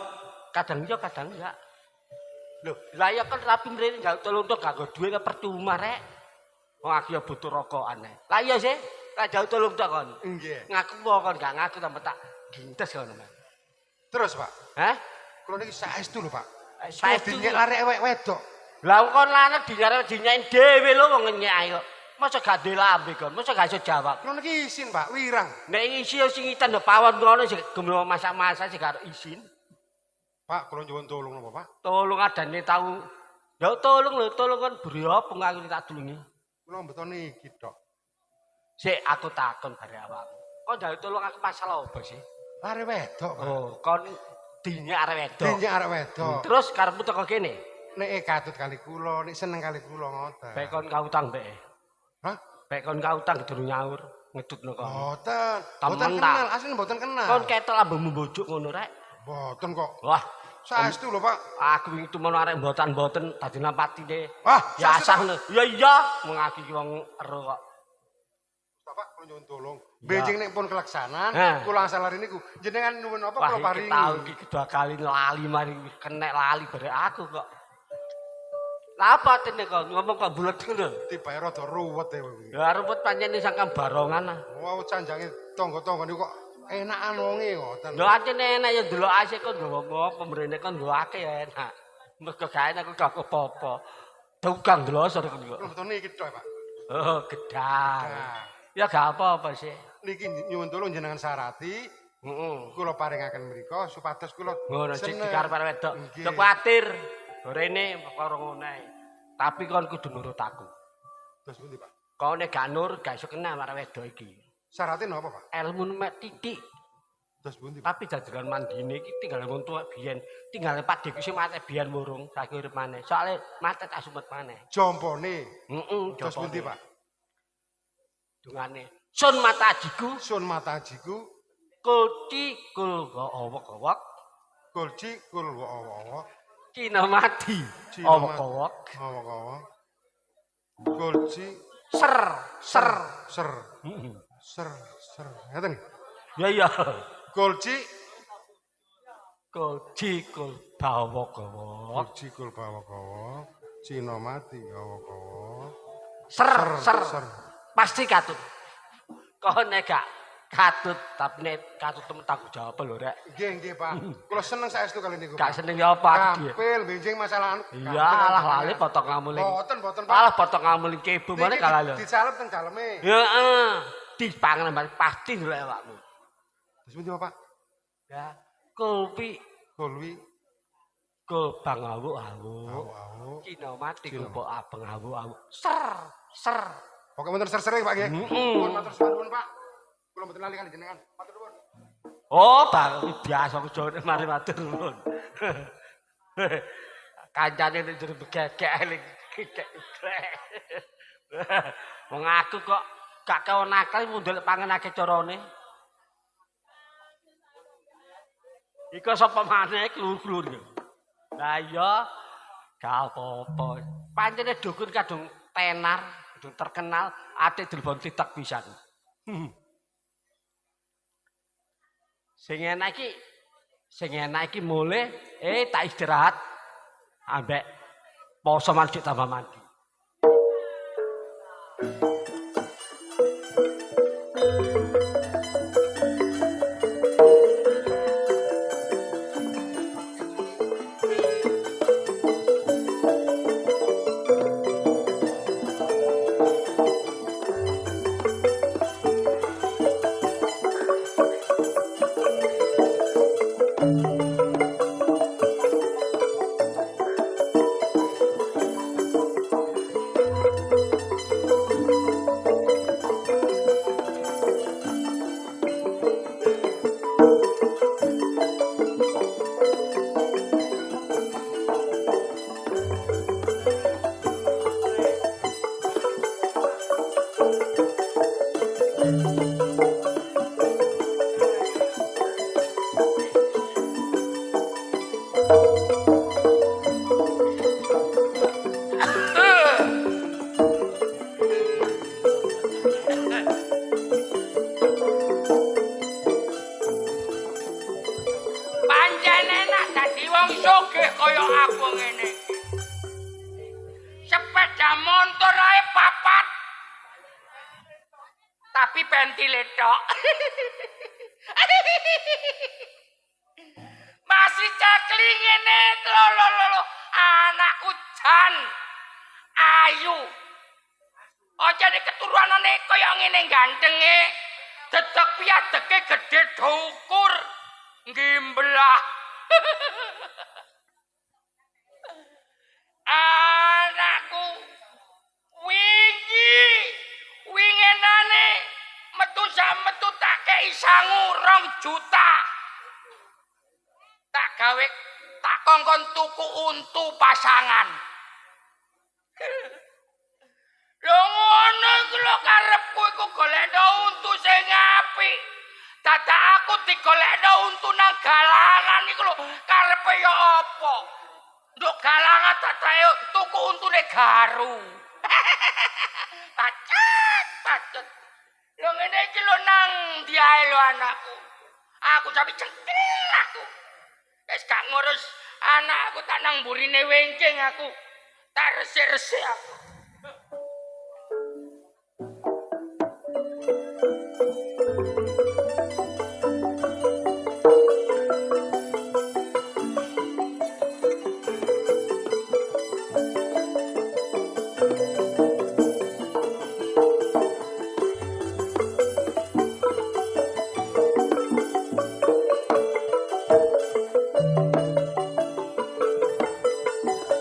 kadang iya kadang enggak. Loh, lah ya kan rapi mrene njaluk tolong tok gak duwe percuma rek. Wong aku ya butuh rokokan. Lah iya sih, lek njaluk tolong tok kon. Nggih. Ngaku wae kon gak ngaku tambah tak gintes ngono. Terus, Pak. Hah? Kula niki saestu lho, Pak. Saestu Dinyek larek wedok. Lah kon lanang dinyare dinyain dhewe lho wong nyek ae kok. Masa gak duwe lambe kon, masa gak iso jawab. Kula niki isin, Pak, wirang. Nek isi sing itan pawon ngono sing gemlo masak-masak sing karo isin. Pak, kula nyuwun tulung napa, Pak? Tolong adane tau. Ya tolong lho, tolong kan beri apa aku tak tulungi. Kula mbeton iki tok. Sik aku takon bare awakmu. Kok njaluk tolong aku masalah apa sih? Arek wedok, Pak. Oh, kon dinyak arek wedok. Dinyak arek wedok. Terus karepmu teko kene. Nek katut kali kula, nek seneng kali kula ngoten. Baik kon kautang mbek. Hah? Baik kon kautang durung nyaur, ngedutno kon. Mboten. Temen Mboten ta? kenal, asline mboten kenal. Kon ketok ambemu bojuk ngono rek. Mboten kok. Wah, Saestu lho, Pak. aku wingi tumono arek mboten-mboten dadi nampatine. Wah, Ya saestu, asah Pak. ngono. Ya iya, wong aki ki wong ero kok. Bapak kula nyuwun tulung. Ya. Benjing nek pun kelaksanan, Heh. kula salar niku. Jenengan nyuwun apa Wah, kula iki paringi. tau iki kedua kali lali mari kenek lali bare aku kok. Lah apa tene kok ngomong kok bulet ngono. Tibae rada ruwet e kuwi. Ya rumput pancen sangkam barongan ah. Wow, canjange tangga-tangga niku kok enakan wonge ngoten. Lho ancen enak ya ndelok asik kok nggowo pemrene kon nggo akeh ya enak. Mergo gawe aku gak apa-apa. Tukang ndelosor kok. Kula mboten iki tok, Pak. Oh, gedang. Nah, Ya gak apa-apa sih. niki nyuwun tulung jenengan sarati, Heeh. kula paringaken mriku supados kula Ngono sik seneng. dikarep arep wedok. Nggih. Yo kuwatir. Rene perkara ngono ae. Tapi kon kudu nurut aku. Terus pundi, Pak? Kau nek gak nur gak iso kenal arep wedok iki. Syaratnya napa, Pak? Ilmu mek titik. Terus pundi, Pak? Tapi jajaran mandine iki tinggal wong tuwa biyen. Tinggal pakdeku sing mate biyen murung saiki urip maneh. Soale mate tak sumet maneh. Jompone. Heeh, Terus pundi, Pak? Dungane. Sun mata ajiku, Sun mata ajiku, kulti kul gowok-gowok, kulci kul wawa. cina mati. Cina Gowok-gowok. Wawa. Kulci Ser. ser. Heeh. Ser. Ngeten. Ya ya. Kulci Kulti kul gowok-gowok. kulci kul wawa. Cina mati wawa. Ser. Pasti katut. Kau nek gak katut, tapi nek katut temen tanggung jawab lho rek. Nggih, Pak. Kula seneng saestu kali niku. Gak Pak. seneng ya apa dia. Kampil benjing masalah anu. Iya, alah lali potong ngamuling. Boten, Pak. Alah potong ngamuling kebo mana kalah lho. Dicalep teng daleme. Heeh. Dipangan mari pasti ndelok awakmu. Terus pundi, Pak? Ya, kulpi Kulwi kul bang awu. awu. Cina mati Cina. kul abang awu. Ser. Pokoke mboten ser-sere, Pak nggih. Heeh. Pun matur suwun, Pak. Kula mboten lali kali jenengan. Matur nuwun. Oh, bang biasa ku jone mari matur nuwun. Kancane nek jero begekek eling kikek. Wong aku kok gak kau nakal mundel pangan akeh carane. Iku sapa maneh klur-klur. Lah iya gak apa-apa. Pancene dukun kadung tenar, kadung terkenal, ate dilebon titak pisan. Sing enak iki mulai tak istirahat ambek poso mandi tambah mandi. Pancen enak dadi wong sugih kaya aku ngene. Sepeda motor ae papat. Tapi bentile tok. Masih cekling ngene lho. Anakku Jan. Ayu. Aja nek keturunane kaya ngene gantenge. Dedek piadeke gedhe dhukur. Nggih mbelah Anakku wingenane metu tak kei sangu 2 juta. Tak gawe tak kongkon tuku untu pasangan. Lho ngono iku lho karepku iku golekno untu sing apik. Dadak aku digolekno untu nang galangan iku lho karepe ya apa? Nduk galangan dadake tuku untune garu. Pacet. Lho ngene iki lho nang ndi ae lho anakku. Aku sampe cengkel aku. Wis gak ngurus anak aku tak nang mburine wengking aku. Tak resik-resik aku.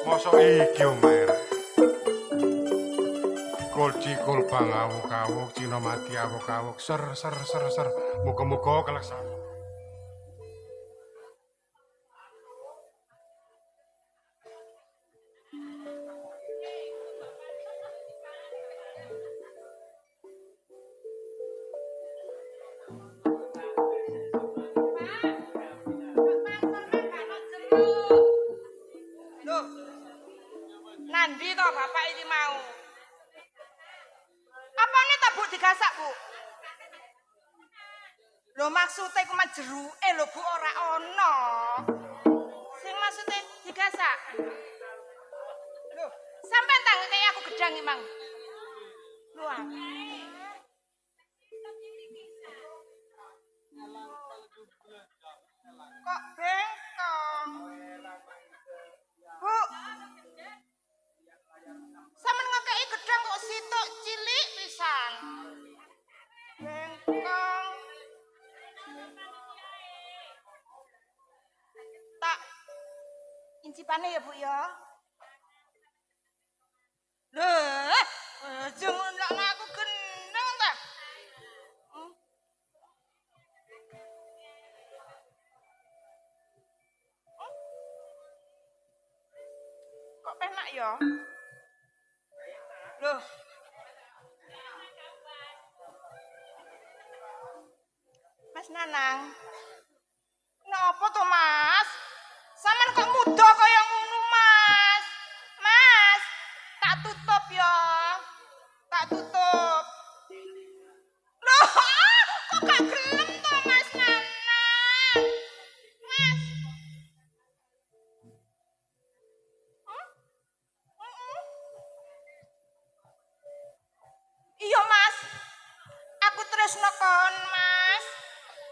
Mosok iki Omer. Cikul bang awuk-awuk, Cina mati awuk-awuk, ser. Muga-muga kaleksana. Loh. Nandi to bapak iki mau? Apane ta Bu digasak, Bu? Lho maksude ku mah jeruke lho Bu ora ana. Sing maksude digasak. Lho, sampean tak ngekeki aku gedang iki, Mang. Lho. Kok bengkong? Bu. Sampeyan ngekeki gedang kok sitok cilik pisan. Bengkong. Tak incipane ya, Bu ya. Lho, aja ngono aku geneng ta. Kok penak ya? Loh. Mas Nanang. Napa to, Mas? Sampeyan kok muda kaya ngono, Mas? Mas, tak tutup ya. Tak tutup. Loh, kok gak gelem to, Mas Nanang? Mas. Iya, Mas. Aku tresno kon, Mas.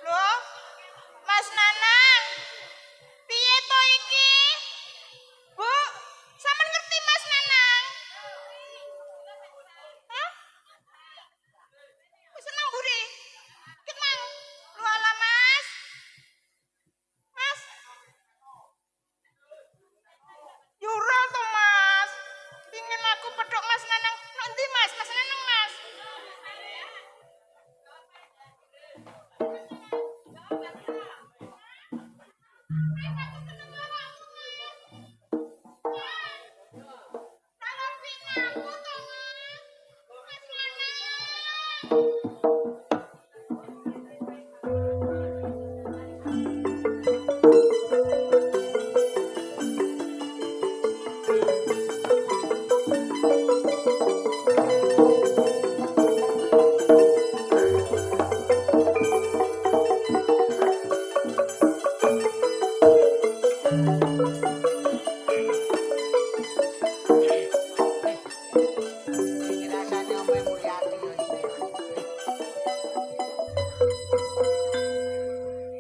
Loh, Mas Nanang. Piye to iki? Bu, sampean ngerti Mas Nanang? Hah? Wis seneng buri. Kit mang. Lu ala Mas. Mas. Yura to, Mas. Pingin aku pedhok Mas Nanang. Nek ndi Mas? Mas Nanang, Mas. Iki rasane omahe Mulyati lho iki.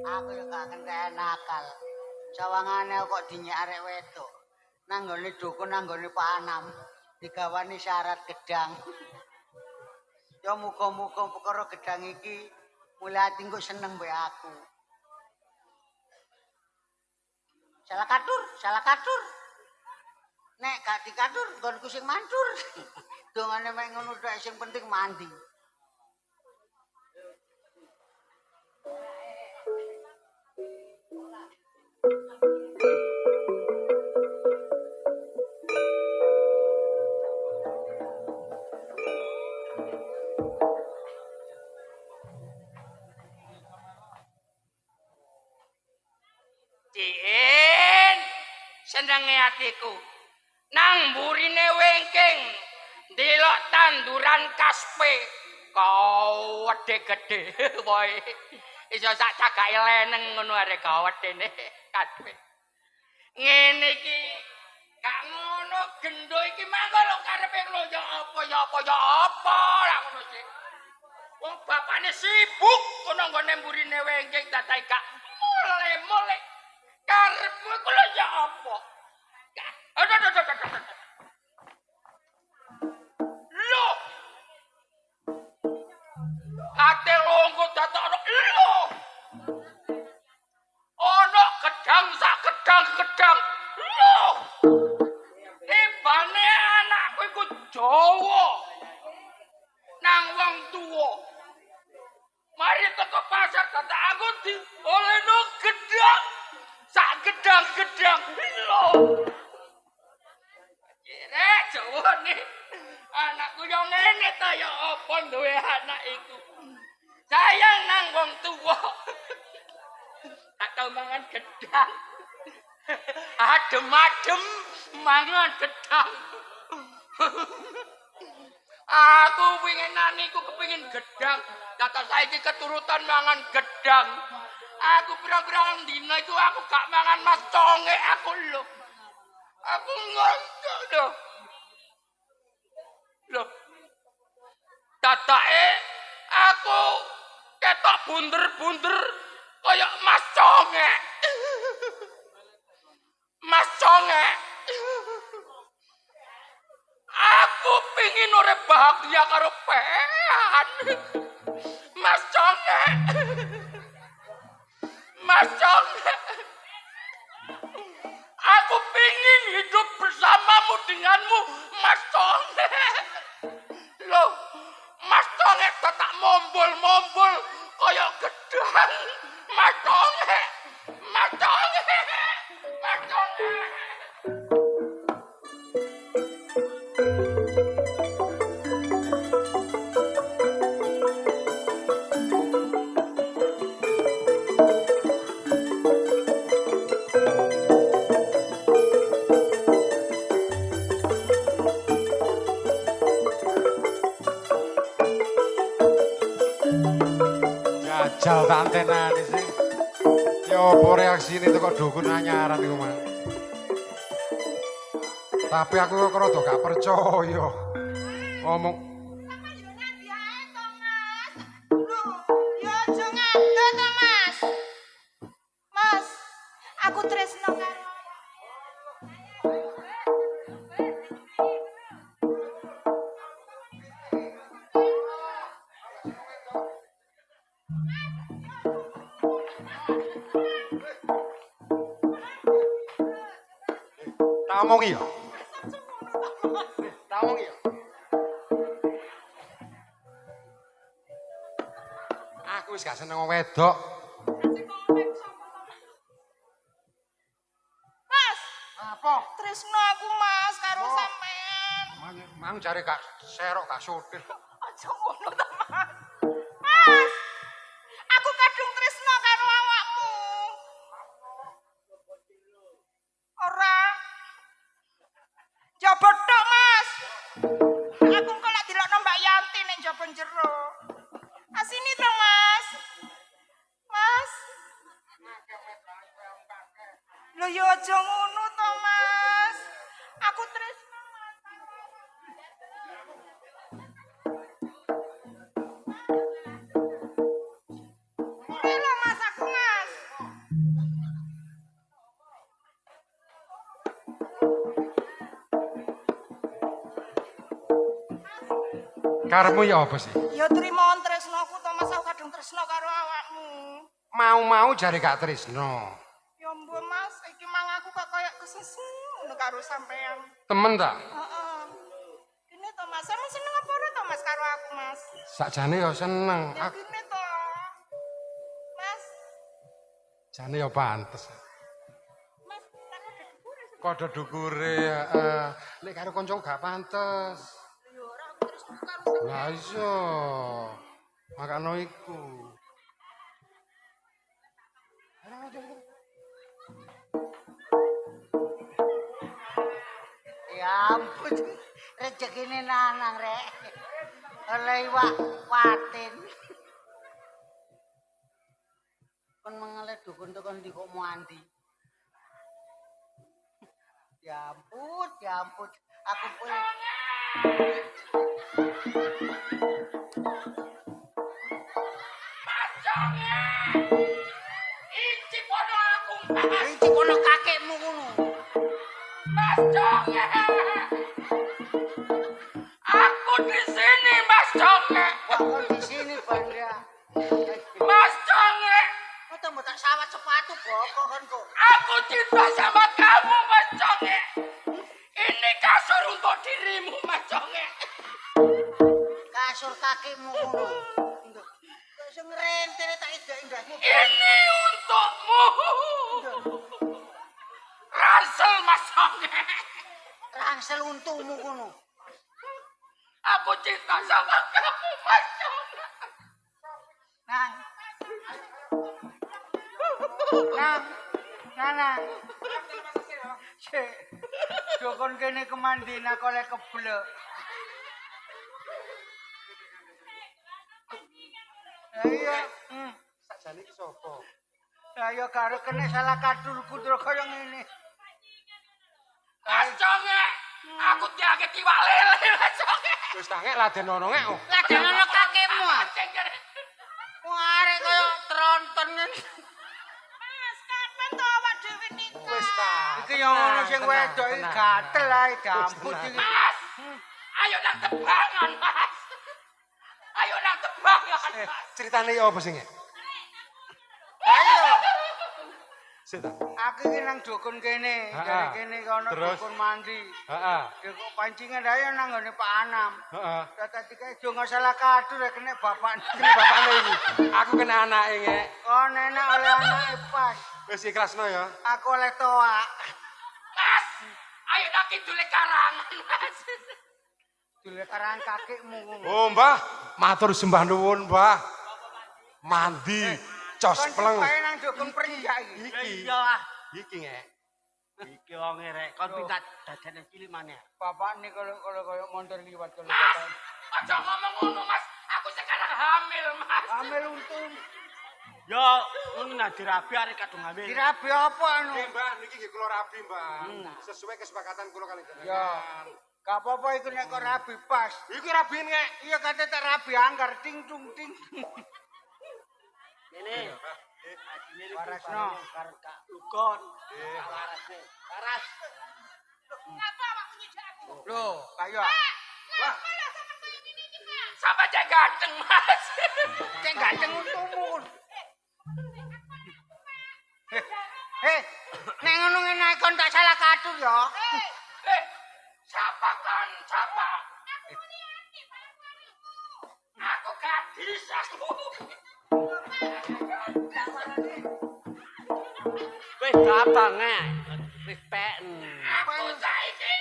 Aku yo gak kenteken nakal. Sawangane kok dinyek arek wedok. Nanggone dukun nanggone Pak Anam digawani syarat gedang. Ya muga-muga perkara gedang iki Mulyati engko seneng mbek aku. Salah katur, salah katur. Nek gak dikatur, nggonku sing mandur. Dongane mek ngono tok sing penting mandi. Cien, senenge atiku. Nang mburine wengking, ndelok tanduran kaspe. Kau gede-gede, boy. Iso sak cagake leneng ngono arek gawedene kaspe. Ngene iki gak ngono gendo iki mangko lho karepe lho ya apa lah ngono sih. Wong bapakne sibuk kono nggone mburine wengking dadae gak mule-mule. Karepmu iku lho ya apa? Aduh. Lho. Ate longgo dadak lho. Ono gedang sak gedang. Lho. Ibane anakku iku Jawa. Nang wong tuwa. Mari teko pasar dadak aku diolehno gedang. Sak gedang-gedang. Lho. Kira Jawa nih. Anakku yang ngene ta ya apa duwe anak iku. Sayang nang wong tuwa. Tak tau mangan gedang. Adem-adem mangan gedang. Aku pengen iku kepengin gedang. Kata saiki keturutan mangan gedang. Aku pirang-pirang dina itu aku gak mangan mas conge aku lho. Aku ngantuk lho. Lho. Dadake aku ketok bunder-bunder kaya mas conge. Mas conge. Aku pengin urip bahagia karo pehan. Mas conge. Mas conge. Aku pengin hidup bersamamu denganmu, Mas Conge. Loh, Mas Conge tetap mombol-mombol kaya gedang. Mas Conge. Mas Conge. Mas Conge. Jajal tak antenani sih. Ya apa reaksine kok dukun anyaran iku, Mang. Tapi aku kok rada gak percaya. Ngomong Mas, aku tresno karo tak omongi ya. Tak omongi ya. Aku wis gak seneng wong wedok. Mas, Apa? tresno aku Mas karo sampean. Mang jare gak serok gak sotir. Aja ngono ta, Mas. Mas, aku kadung tresno karo awakmu. Ora. Jaba tok, Mas. Aku kok lak dilokno Mbak Yanti ning jaba jero. Asini to, Mas. Mas. Lho ya aja ngono to, Mas. Aku tresno, Mas. Ini lho, Mas, aku, Mas. Karemu ya apa sih? Ya trimo tresnoku to, Mas, aku kadung tresno karo awakmu. Mau-mau jare gak tresno. Ya mbok, Mas, iki mang sampean. Temen ta? Heeh. Gini to Mas, sampe seneng apa ora to Mas karo aku Mas? Sakjane ya seneng. Ya gini to. Mas, Jane ya pantes. Mas, tak ada dukure sih. Kode dukure, heeh. Nek karo kanca gak pantes. Ya ora aku terus karo sampean. Lah iya. Makano iku. Ya ampun, rezekine nanang rek. Oleh iwak patin. Kon mengalet dukun tekan ndi kok mandi. Ya ampun, ya ampun. Aku pun Majonge. Iki pono aku, Mas. iki kono kakekmu ngono. Mas Jonge. Aku di sini, Mas Jonge. Kok kon di sini, Banda? Mas Jonge. Kok temu tak sawat sepatu bokok kon kok. Aku cinta sama kamu, Mas Jonge. Ini kasur untuk dirimu, Mas Jonge. Kasur kakekmu ngono. Nduk. Kok sing ngrentene tak indah-indahmu. Ini untukmu. Ransel, Mas Jonge. Rangsel untumu ngono. Aku cinta sama kamu, Mas Jonge. Nang. Nang. Cek. Dukun kene kemandin aku oleh keblek. Iya, Sakjane iki sapa? ayo karo kene salah kadulku terus kaya ngene. Mas Jonge. Aku tiake tiwak lele, Mas Jonge. Wis tangek laden ono ngek. Laden ana kakekmu. Cengker. Wah, arek kaya tronton ngene. Mas, kapan to awak dhewe nikah? Wis ta. Iki yang ngono sing wedok iki gatel ae gamput iki. Mas. Ayo nang tebangan, Mas. Ayo nang tebangan, Mas. Ceritane ya apa sing? Ayo. Sik ta. Aku iki nang dukun kene, dari kene kono Terus? dukun mandi. Heeh. Kok pancingan ae nang ngene Pak Anam. Heeh. Tadi kae do salah kadur rek kene bapak. Bapakne iki. Aku kena anake ngek. Oh, nenek oleh anake pas. Wis ikhlasno ya. Aku oleh toa. Mas. Ayo nang kidule karangan, Mas. Dile karan kakekmu ngono. Oh, Mbah, matur sembah nuwun, Mbah. Mandi, cos Kon pleng. supaya nang dukun perinjak iki. Iki. Iya ah. Iki ngek. Iki wong rek kon minta dadane cilik maneh. Bapak nih kalau montor liwat kalau Mas. bapak. Aja ngomong ngono, Mas. Aku sekarang hamil, Mas. Amel untung. Yo ngono nak dirabi arek kadung hamil. Dirabi apa anu? Nggih, Mbah, niki nggih kula rabi, Mbah. Sesuai kesepakatan kula kali jenengan. Ya. Gak apa-apa iku nek kok rabi pas. Iki rabin ngek. Iya kate tak rabi anggar ting tung ting. Ini. Adine Warasno. karo Kak Ugon. Warasne. Waras. Ngapa awakmu nyijak aku? Loh, kayo. Wah, malah sampe kaya ngene iki, Mas. Sampai cek ganteng, Mas. Cek ganteng untukmu. Heh, nek ngono ngene ae kon tak salah kadur ya. Siapa kan? Siapa? Aku gadis, aku. Wis datang wis peken. Aku saiki.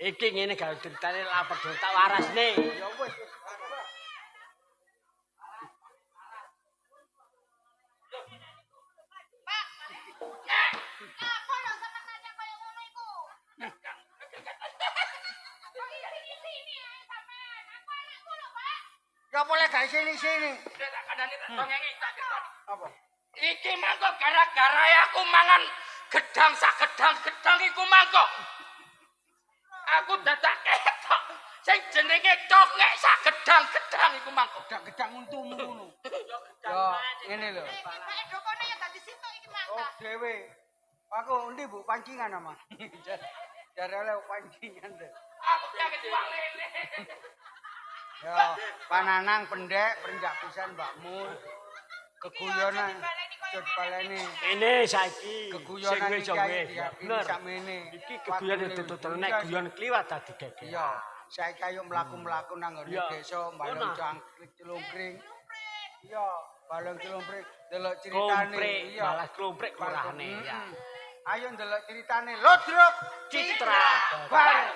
Iki ngene gawe ceritane lapor dong tak warasne. Ya wis. Apa lho sampe nanya kaya ngono iku? Kok iya di sini ae sampean? Aku anakku lho, Pak. Ya boleh gak sini-sini. Tak kandani tak tongengi tak dikon. Apa? Iki mangko gara-gara aku mangan gedang sak gedang iku mangko. Aku dadak ketok sing jenenge congek sak gedang iku mangko. Gedang untukmu ngono. Ya, ngene lho. Kayak dokone ya dadi situ iki, Mas. Oh, dewe. Aku ndi Bu pancingan ama. Jarale pancingan deh. Aku piye diwak lele. Ya, pananang pendek perenjak pisan mbakmu. Iki ya aja Keguyonan. dibaleni kaya Aja baleni. Ini saiki Keguyonan wis iki ayo ya diakini bener. sakmene. Iki keguyonan ditutur nek guyon kliwat tadi gege. Iya, saiki ayo mlaku-mlaku nang nggone Iya. desa balung Ono. cangkrik celungkring. Iya, balung celungkring delok ceritane. Klomprik, Iya. malah klomprik kelurahane ya. Ayo ndelok ceritane Lodruk Citra Bareng.